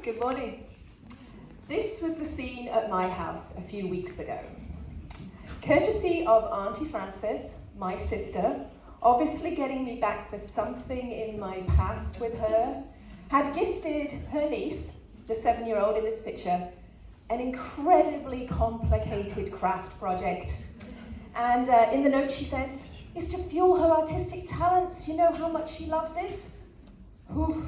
Good morning. This was the scene at my house a few weeks ago. Courtesy of Auntie Frances, my sister, obviously getting me back for something in my past with her, had gifted her niece, the 7-year-old in this picture, an incredibly complicated craft project. And in the note she sent, "It's to fuel her artistic talents. You know how much she loves it." Whew.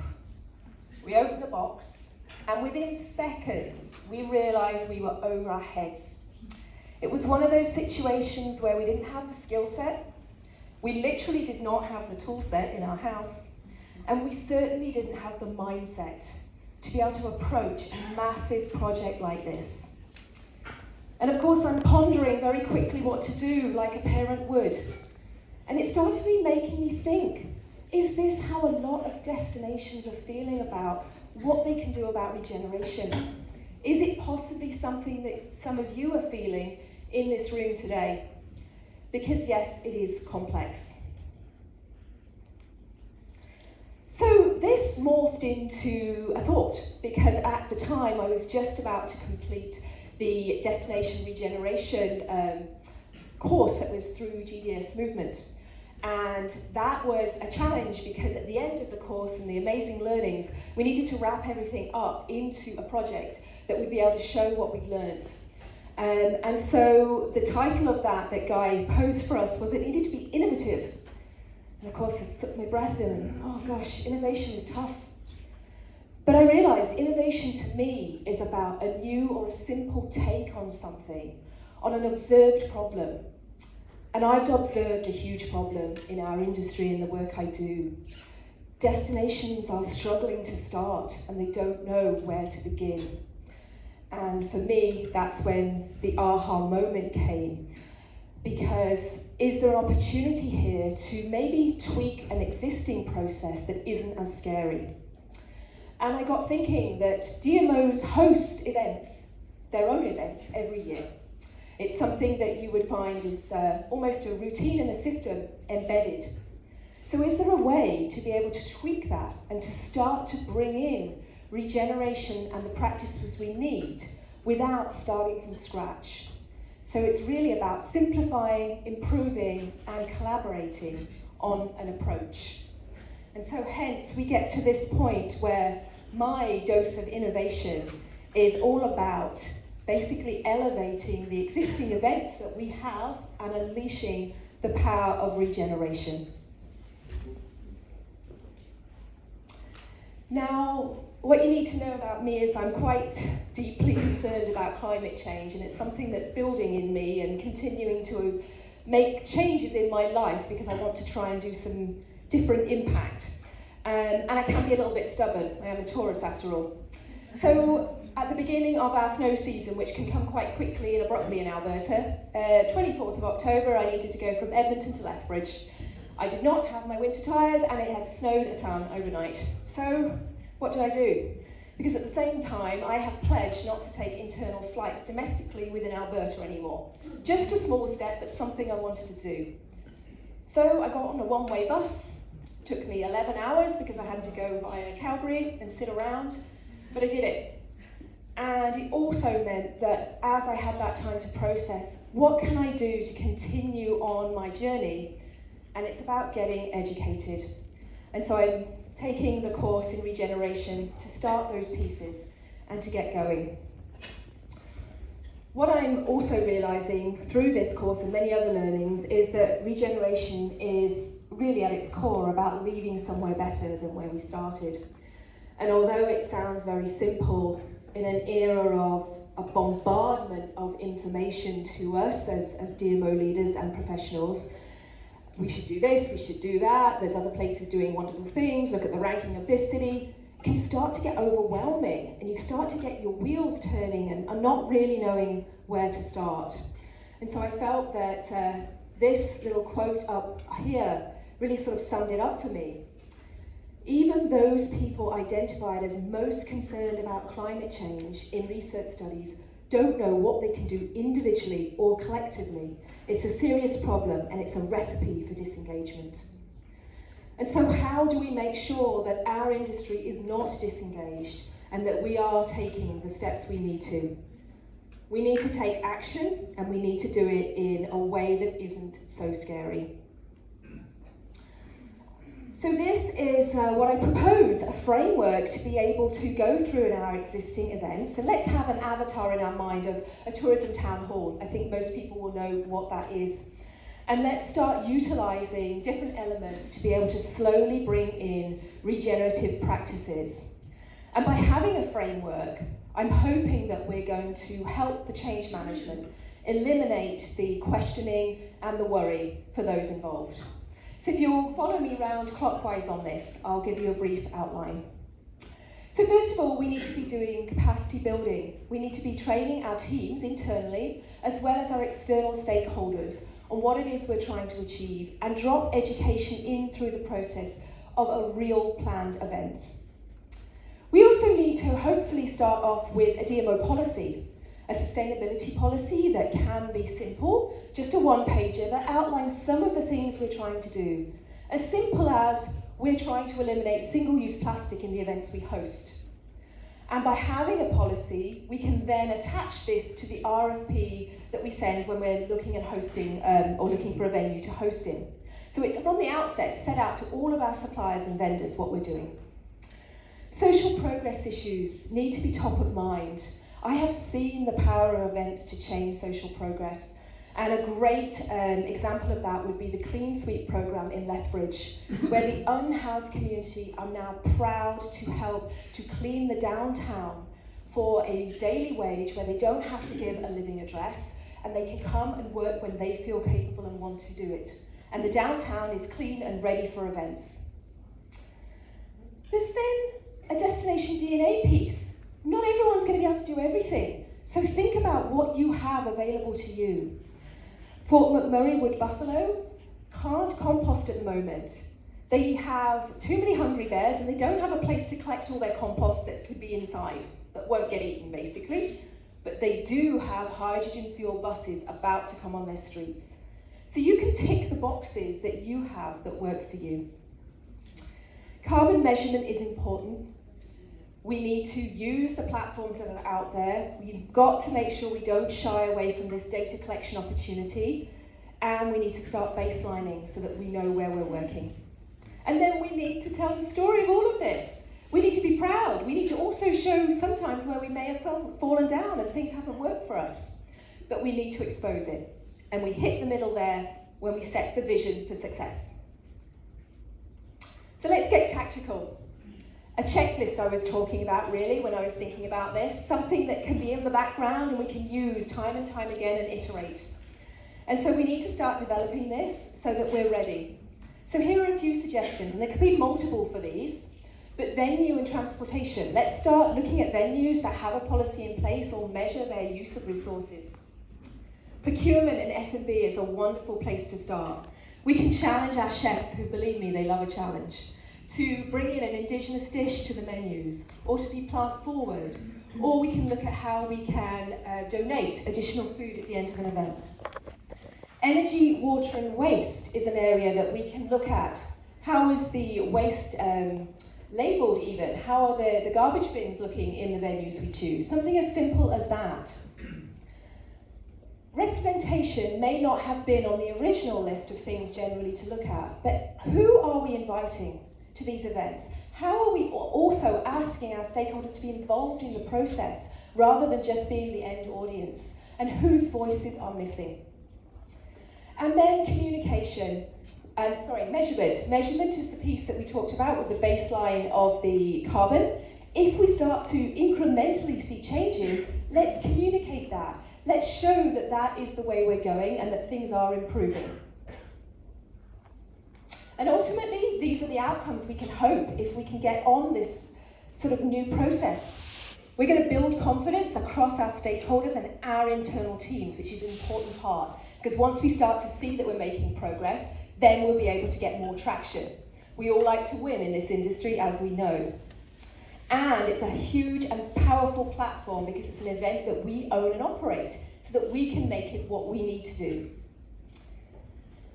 We opened the box, and within seconds, we realized we were over our heads. It was one of those situations where we didn't have the skill set, we literally did not have the tool set in our house, and we certainly didn't have the mindset to be able to approach a massive project like this. And of course, I'm pondering very quickly what to do, like a parent would. And it started really making me think, is this how a lot of destinations are feeling about what they can do about regeneration? Is it possibly something that some of you are feeling in this room today? Because yes, it is complex. So this morphed into a thought, because at the time I was just about to complete the Destination Regeneration course that was through GDS Movement. And that was a challenge because at the end of the course and the amazing learnings, we needed to wrap everything up into a project that would be able to show what we'd learned. And so the title of that Guy posed for us was it needed to be innovative. And of course it took my breath in and, oh gosh, innovation is tough. But I realized innovation to me is about a new or a simple take on something, on an observed problem. And I've observed a huge problem in our industry and the work I do. Destinations are struggling to start and they don't know where to begin. And for me, that's when the aha moment came. Because is there an opportunity here to maybe tweak an existing process that isn't as scary? And I got thinking that DMOs host events, their own events, every year. It's something that you would find is almost a routine and a system embedded. So is there a way to be able to tweak that and to start to bring in regeneration and the practices we need without starting from scratch? So it's really about simplifying, improving, and collaborating on an approach. And so hence we get to this point where my dose of innovation is all about basically elevating the existing events that we have and unleashing the power of regeneration. Now, what you need to know about me is I'm quite deeply concerned about climate change, and it's something that's building in me and continuing to make changes in my life because I want to try and do some different impact. And I can be a little bit stubborn. I am a Taurus after all. So at the beginning of our snow season, which can come quite quickly and abruptly in Alberta, 24th of October, I needed to go from Edmonton to Lethbridge. I did not have my winter tyres and it had snowed a ton overnight. So what did I do? Because at the same time, I have pledged not to take internal flights domestically within Alberta anymore. Just a small step, but something I wanted to do. So I got on a one-way bus. Took me 11 hours because I had to go via Calgary and sit around, but I did it. And it also meant that as I had that time to process, what can I do to continue on my journey? And it's about getting educated. And so I'm taking the course in regeneration to start those pieces and to get going. What I'm also realizing through this course and many other learnings is that regeneration is really at its core about leaving somewhere better than where we started. And although it sounds very simple, in an era of a bombardment of information to us as DMO leaders and professionals, we should do this, we should do that, there's other places doing wonderful things, look at the ranking of this city, it can start to get overwhelming and you start to get your wheels turning and not really knowing where to start. And so I felt that this little quote up here really sort of summed it up for me. Even those people identified as most concerned about climate change in research studies don't know what they can do individually or collectively. It's a serious problem and it's a recipe for disengagement. And so how do we make sure that our industry is not disengaged and that we are taking the steps we need to. We need to take action, and we need to do it in a way that isn't so scary. So this is what I propose, a framework to be able to go through in our existing events. And let's have an avatar in our mind of a tourism town hall. I think most people will know what that is. And let's start utilising different elements to be able to slowly bring in regenerative practices. And by having a framework, I'm hoping that we're going to help the change management eliminate the questioning and the worry for those involved. So if you'll follow me round clockwise on this, I'll give you a brief outline. So first of all, we need to be doing capacity building. We need to be training our teams internally, as well as our external stakeholders, on what it is we're trying to achieve, and drop education in through the process of a real planned event. We also need to hopefully start off with a DMO policy, a sustainability policy that can be simple, just a one-pager that outlines some of the things we're trying to do. As simple as we're trying to eliminate single-use plastic in the events we host. And by having a policy, we can then attach this to the RFP that we send when we're looking at hosting or looking for a venue to host in. So it's from the outset set out to all of our suppliers and vendors what we're doing. Social progress issues need to be top of mind. I have seen the power of events to change social progress, and a great example of that would be the Clean Sweep programme in Lethbridge, where the unhoused community are now proud to help to clean the downtown for a daily wage, where they don't have to give a living address, and they can come and work when they feel capable and want to do it. And the downtown is clean and ready for events. There's then a destination DNA piece. Not everyone's going to be able to do everything, so think about what you have available to you. Fort McMurray Wood Buffalo can't compost at the moment. They have too many hungry bears, and they don't have a place to collect all their compost that could be inside, that won't get eaten basically. But they do have hydrogen fuel buses about to come on their streets. So you can tick the boxes that you have that work for you. Carbon measurement is important. We need to use the platforms that are out there. We've got to make sure we don't shy away from this data collection opportunity, and we need to start baselining so that we know where we're working. And then we need to tell the story of all of this. We need to be proud. We need to also show sometimes where we may have fallen down and things haven't worked for us. But we need to expose it. And we hit the middle there when we set the vision for success. So let's get tactical. A checklist I was talking about really when I was thinking about this, something that can be in the background and we can use time and time again and iterate. And so we need to start developing this so that we're ready. So here are a few suggestions, and there could be multiple for these, but venue and transportation. Let's start looking at venues that have a policy in place or measure their use of resources. Procurement and F&B is a wonderful place to start. We can challenge our chefs, who, believe me, they love a challenge, to bring in an indigenous dish to the menus, or to be plant forward, or we can look at how we can donate additional food at the end of an event. Energy, water and waste is an area that we can look at. How is the waste labelled even? How are the garbage bins looking in the venues we choose? Something as simple as that. Representation may not have been on the original list of things generally to look at, but who are we inviting to these events? How are we also asking our stakeholders to be involved in the process rather than just being the end audience? And whose voices are missing? And then communication, measurement. Measurement is the piece that we talked about with the baseline of the carbon. If we start to incrementally see changes, let's communicate that. Let's show that that is the way we're going and that things are improving. And ultimately, these are the outcomes we can hope if we can get on this sort of new process. We're going to build confidence across our stakeholders and our internal teams, which is an important part. Because once we start to see that we're making progress, then we'll be able to get more traction. We all like to win in this industry, as we know. And it's a huge and powerful platform because it's an event that we own and operate, so that we can make it what we need to do.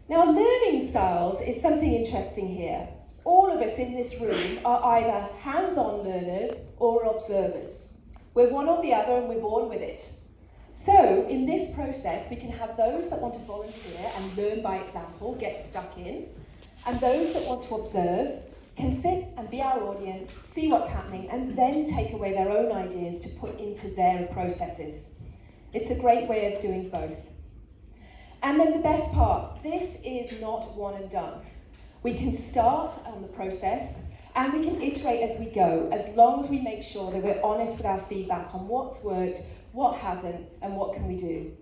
Now, learning styles is something interesting here. all of us in this room are either hands-on learners or observers. We're one or the other and we're born with it. So in this process, we can have those that want to volunteer and learn by example, get stuck in, and those that want to observe can sit and be our audience, see what's happening, and then take away their own ideas to put into their processes. It's a great way of doing both. And then the best part, this is not one and done. We can start on the process and we can iterate as we go, as long as we make sure that we're honest with our feedback on what's worked, what hasn't, and what can we do.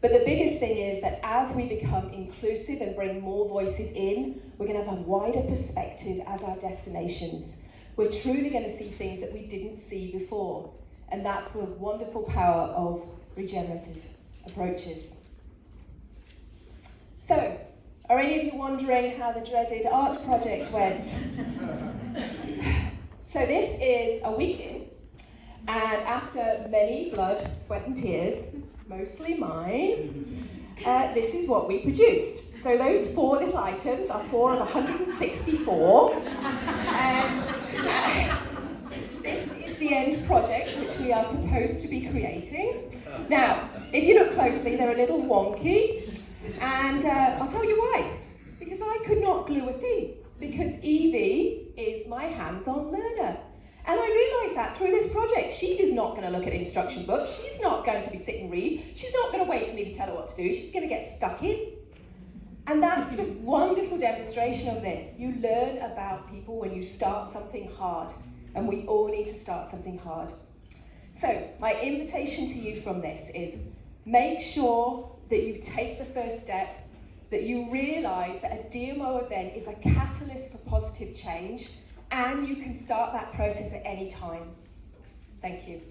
But the biggest thing is that as we become inclusive and bring more voices in, we're going to have a wider perspective as our destinations. We're truly going to see things that we didn't see before. And that's the wonderful power of regenerative approaches. So, are any of you wondering how the dreaded art project went? So this is a week in, and after many blood, sweat and tears, mostly mine, this is what we produced. So those 4 little items are 4 of 164. This is the end project which we are supposed to be creating. Now, if you look closely, they're a little wonky, and I'll tell you why. Because I could not glue a thing, because Evie is my hands-on learner. And I realised that through this project. She is not going to look at instruction books. She's not going to be sit and read. She's not going to wait for me to tell her what to do. She's going to get stuck in. And that's the wonderful demonstration of this. You learn about people when you start something hard. And we all need to start something hard. So my invitation to you from this is make sure that you take the first step, that you realise that a DMO event is a catalyst for positive change, and you can start that process at any time. Thank you.